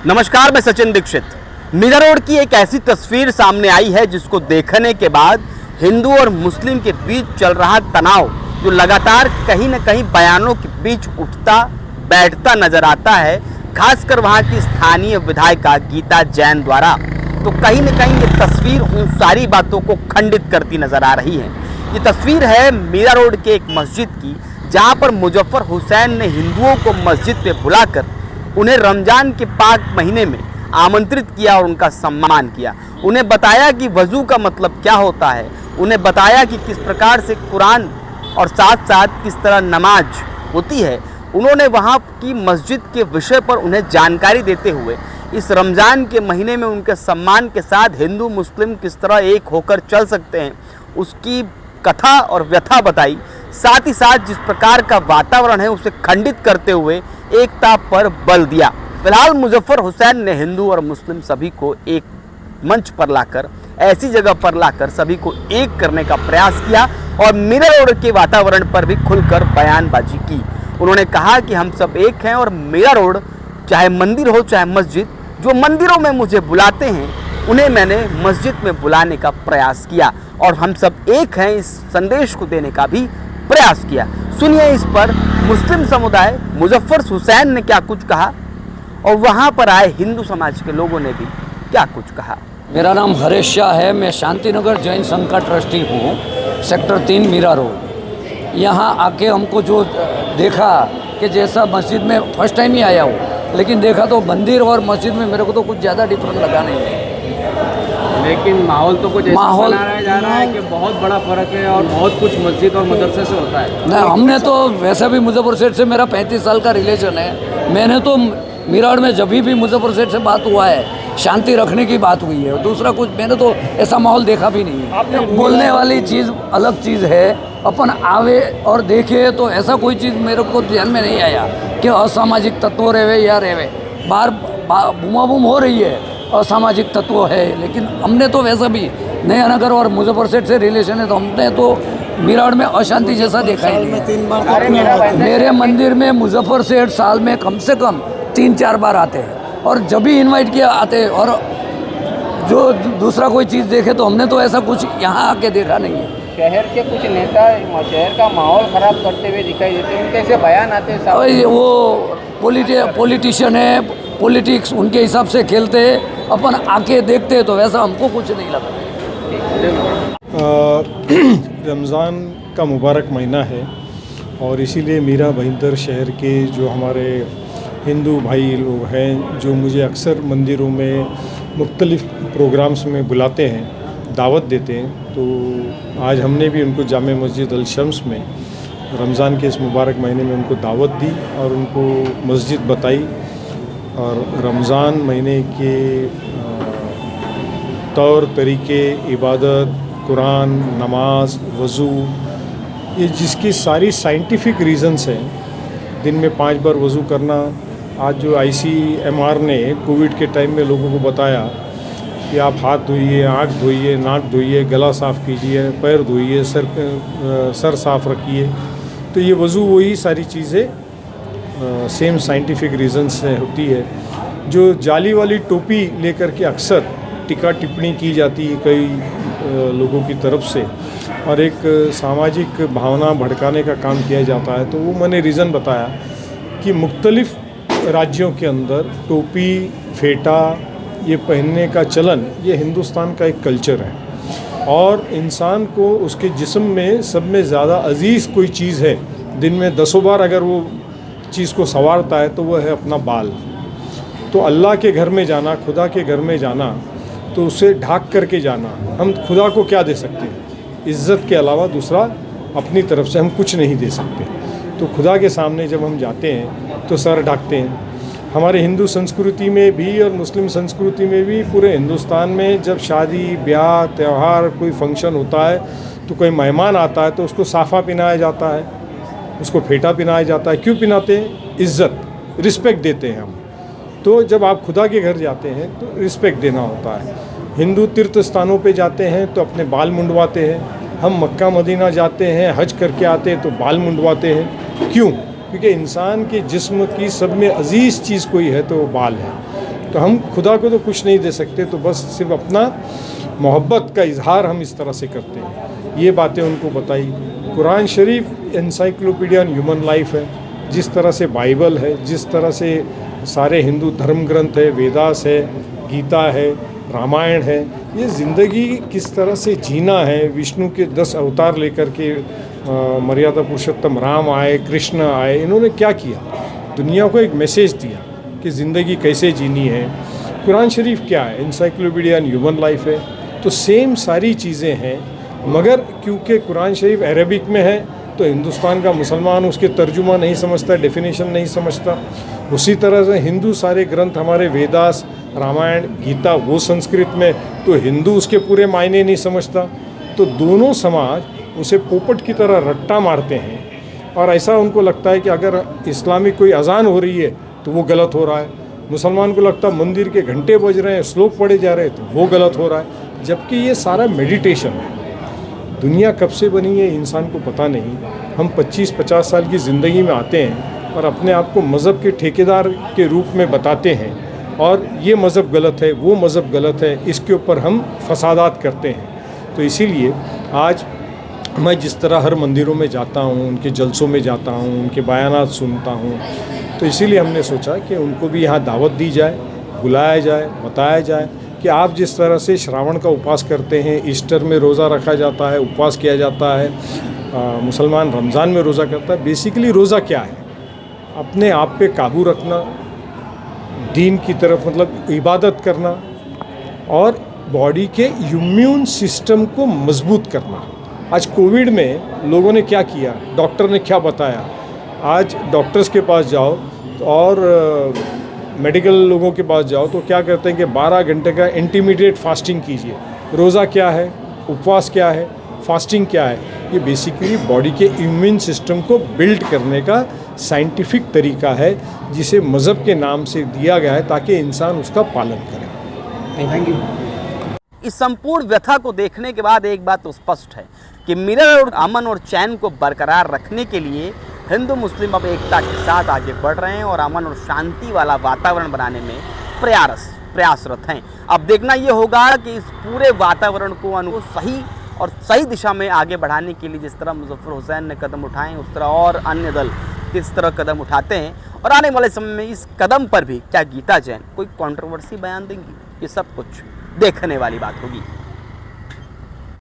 नमस्कार, मैं सचिन दीक्षित। मीरा रोड की एक ऐसी तस्वीर सामने आई है जिसको देखने के बाद हिंदू और मुस्लिम के बीच चल रहा तनाव जो लगातार कहीं न कहीं बयानों के बीच उठता बैठता नजर आता है, खासकर वहां की स्थानीय विधायिका गीता जैन द्वारा, तो कहीं न कहीं ये तस्वीर उन सारी बातों को खंडित करती नजर आ रही है। ये तस्वीर है मीरा रोड के एक मस्जिद की, जहां पर मुजफ्फर हुसैन ने हिंदुओं को मस्जिद पे बुलाकर उन्हें रमज़ान के पाक महीने में आमंत्रित किया और उनका सम्मान किया। उन्हें बताया कि वज़ू का मतलब क्या होता है, उन्हें बताया कि किस प्रकार से कुरान और साथ साथ किस तरह नमाज होती है। उन्होंने वहाँ की मस्जिद के विषय पर उन्हें जानकारी देते हुए इस रमज़ान के महीने में उनके सम्मान के साथ हिंदू मुस्लिम किस तरह एक होकर चल सकते हैं, उसकी कथा और व्यथा बताई। साथ ही साथ जिस प्रकार का वातावरण है उसे खंडित करते हुए एकता पर बल दिया। फिलहाल मुजफ्फर हुसैन ने हिंदू और मुस्लिम सभी को एक मंच पर लाकर, ऐसी जगह पर लाकर सभी को एक करने का प्रयास किया और मीरा रोड के वातावरण पर भी खुलकर बयानबाजी की। उन्होंने कहा कि हम सब एक हैं और मीरा रोड चाहे मंदिर हो चाहे मस्जिद, जो मंदिरों में मुझे बुलाते हैं उन्हें मैंने मस्जिद में बुलाने का प्रयास किया और हम सब एक हैं इस संदेश को देने का भी प्रयास किया। सुनिए इस पर मुस्लिम समुदाय मुजफ्फर हुसैन ने क्या कुछ कहा और वहां पर आए हिंदू समाज के लोगों ने भी क्या कुछ कहा। मेरा नाम हरेश शाह है, मैं शांतिनगर जैन संघ का ट्रस्टी हूँ, सेक्टर 3 मीरा रोड। यहाँ आके हमको जो देखा कि जैसा मस्जिद में फर्स्ट टाइम ही आया हूँ, लेकिन देखा तो मंदिर और मस्जिद में मेरे को तो कुछ ज़्यादा डिफरेंस लगा नहीं है। लेकिन माहौल तो कुछ माहौल बनाया जा रहा है कि बहुत बड़ा फर्क है और बहुत कुछ मस्जिद और मदरसे से होता है। नहीं, हमने तो वैसे भी मुजफ्फर सेठ से मेरा 35 साल का रिलेशन है। मैंने तो मीरा रोड में जब भी मुजफ्फर सेठ से बात हुआ है शांति रखने की बात हुई है, दूसरा कुछ मैंने तो ऐसा माहौल देखा भी नहीं है। बोलने वाली चीज़ अलग चीज़ है, अपन आवे और देखे तो ऐसा कोई चीज़ मेरे को ध्यान में नहीं आया कि असामाजिक तत्व रहे या रहे। बाहर बूमा बूम हो रही है, असामाजिक तत्व है, लेकिन हमने तो वैसा भी नया नगर और मुजफ्फर सेठ से रिलेशन है तो हमने तो मीरा रोड में अशांति जैसा देखा ही नहीं। मेरे मंदिर में मुजफ्फर सेठ साल में कम से कम 3-4 बार आते हैं और जब भी इनवाइट किया आते हैं, और जो दूसरा कोई चीज़ देखे तो हमने तो ऐसा कुछ यहाँ आके देखा नहीं है। शहर के कुछ नेता शहर का माहौल खराब करते हुए दिखाई देते हैं, उनके ऐसे बयान आते हैं। वो पॉलिटिशियन है, पॉलिटिक्स उनके हिसाब से खेलते हैं, अपन आके देखते हैं तो वैसा हमको कुछ नहीं लगा। रमज़ान का मुबारक महीना है और इसीलिए मीरा भाईंदर शहर के जो हमारे हिंदू भाई लोग हैं, जो मुझे अक्सर मंदिरों में मुख्तलिफ़ प्रोग्राम्स में बुलाते हैं, दावत देते हैं, तो आज हमने भी उनको जामे मस्जिद अल शम्स में रमज़ान के इस मुबारक महीने में उनको दावत दी और उनको मस्जिद बताई और रमज़ान महीने के तौर तरीके, इबादत, कुरान, नमाज, वज़ू, ये जिसकी सारी साइंटिफिक रीज़न्स हैं। दिन में 5 बार वज़ू करना, आज जो ICMR ने कोविड के टाइम में लोगों को बताया कि आप हाथ धोइए, आँख धोइए, नाक धोइए, गला साफ़ कीजिए, पैर धोइए, सर साफ़ रखिए, तो ये वज़ू वही सारी चीज़ें सेम साइंटिफिक रीज़न्स से होती है। जो जाली वाली टोपी लेकर के अक्सर टिक्का टिप्पणी की जाती है कई लोगों की तरफ से और एक सामाजिक भावना भड़काने का काम किया जाता है, तो वो मैंने रीज़न बताया कि मुख्तलिफ़ राज्यों के अंदर टोपी, फेटा ये पहनने का चलन ये हिंदुस्तान का एक कल्चर है और इंसान को उसके जिस्म में सब में ज़्यादा अजीज़ कोई चीज़ है, दिन में 10 बार अगर वो चीज़ को संवारता है तो वह है अपना बाल। तो अल्लाह के घर में जाना, खुदा के घर में जाना, तो उसे ढाक करके जाना। हम खुदा को क्या दे सकते हैं? इज़्ज़त के अलावा दूसरा अपनी तरफ से हम कुछ नहीं दे सकते। तो खुदा के सामने जब हम जाते हैं तो सर ढाकते हैं। हमारे हिंदू संस्कृति में भी और मुस्लिम संस्कृति में भी, पूरे हिंदुस्तान में जब शादी, ब्याह, त्यौहार, कोई फंक्शन होता है तो कोई मेहमान आता है तो उसको साफ़ा पहनाया जाता है, उसको फेटा पहनाया जाता है। क्यों पहनाते हैं? इज़्ज़त, रिस्पेक्ट देते हैं हम। तो जब आप खुदा के घर जाते हैं तो रिस्पेक्ट देना होता है। हिंदू तीर्थ स्थानों पे जाते हैं तो अपने बाल मुंडवाते हैं। हम मक्का मदीना जाते हैं, हज करके आते हैं तो बाल मुंडवाते हैं। क्यों? क्योंकि इंसान के जिस्म की सब में अजीज़ चीज़ कोई है तो वो बाल है। तो हम खुदा को तो कुछ नहीं दे सकते, तो बस सिर्फ अपना मोहब्बत का इजहार हम इस तरह से करते हैं। ये बातें उनको बताई। कुरान शरीफ एनसाइक्लोपीडिया ह्यूमन लाइफ है, जिस तरह से बाइबल है, जिस तरह से सारे हिंदू धर्म ग्रंथ है, वेदास है, गीता है, रामायण है, ये ज़िंदगी किस तरह से जीना है। विष्णु के 10 अवतार लेकर के मर्यादा पुरुषोत्तम राम आए, कृष्ण आए, इन्होंने क्या किया, दुनिया को एक मैसेज दिया कि ज़िंदगी कैसे जीनी है। कुरान शरीफ क्या है, एनसाइक्लोपीडिया ह्यूमन लाइफ है। तो सेम सारी चीज़ें हैं, मगर क्योंकि कुरान शरीफ अरबिक में है तो हिंदुस्तान का मुसलमान उसके तर्जुमा नहीं समझता, डेफिनेशन नहीं समझता। उसी तरह से हिंदू सारे ग्रंथ हमारे वेदास, रामायण, गीता वो संस्कृत में, तो हिंदू उसके पूरे मायने नहीं समझता। तो दोनों समाज उसे पोपट की तरह रट्टा मारते हैं और ऐसा उनको लगता है कि अगर इस्लामिक कोई अजान हो रही है तो वो गलत हो रहा है, मुसलमान को लगता है मंदिर के घंटे बज रहे हैं, श्लोक पढ़े जा रहे हैं तो वो गलत हो रहा है। जबकि ये सारा मेडिटेशन है। दुनिया कब से बनी है इंसान को पता नहीं। हम 25-50 साल की ज़िंदगी में आते हैं और अपने आप को मज़हब के ठेकेदार के रूप में बताते हैं और ये मज़हब गलत है, वो मज़हब गलत है, इसके ऊपर हम फसादात करते हैं। तो इसीलिए आज मैं जिस तरह हर मंदिरों में जाता हूँ, उनके जलसों में जाता हूँ, उनके बयानात सुनता हूँ, तो इसीलिए हमने सोचा कि उनको भी यहाँ दावत दी जाए, बुलाया जाए, बताया जाए कि आप जिस तरह से श्रावण का उपवास करते हैं, ईस्टर में रोज़ा रखा जाता है, उपवास किया जाता है, मुसलमान रमज़ान में रोज़ा करता है। बेसिकली रोज़ा क्या है? अपने आप पे काबू रखना, दीन की तरफ मतलब इबादत करना और बॉडी के इम्यून सिस्टम को मजबूत करना। आज कोविड में लोगों ने क्या किया, डॉक्टर ने क्या बताया, आज डॉक्टर्स के पास जाओ और मेडिकल लोगों के पास जाओ तो क्या करते हैं कि 12 घंटे का इंटरमीडिएट फास्टिंग कीजिए। रोज़ा क्या है, उपवास क्या है, फास्टिंग क्या है? ये बेसिकली बॉडी के इम्यून सिस्टम को बिल्ड करने का साइंटिफिक तरीका है, जिसे मज़हब के नाम से दिया गया है ताकि इंसान उसका पालन करे। Thank you. इस संपूर्ण व्यथा को देखने के बाद एक बात तो स्पष्ट है कि मिरर और अमन और चैन को बरकरार रखने के लिए हिंदू मुस्लिम अब एकता के साथ आगे बढ़ रहे हैं और अमन और शांति वाला वातावरण बनाने में प्रयासरत हैं। अब देखना ये होगा कि इस पूरे वातावरण को सही और सही दिशा में आगे बढ़ाने के लिए जिस तरह मुजफ्फर हुसैन ने कदम उठाए, उस तरह और अन्य दल किस तरह कदम उठाते हैं और आने वाले समय में इस कदम पर भी क्या गीता जैन कोई कंट्रोवर्सी बयान देंगी, ये सब कुछ देखने वाली बात होगी।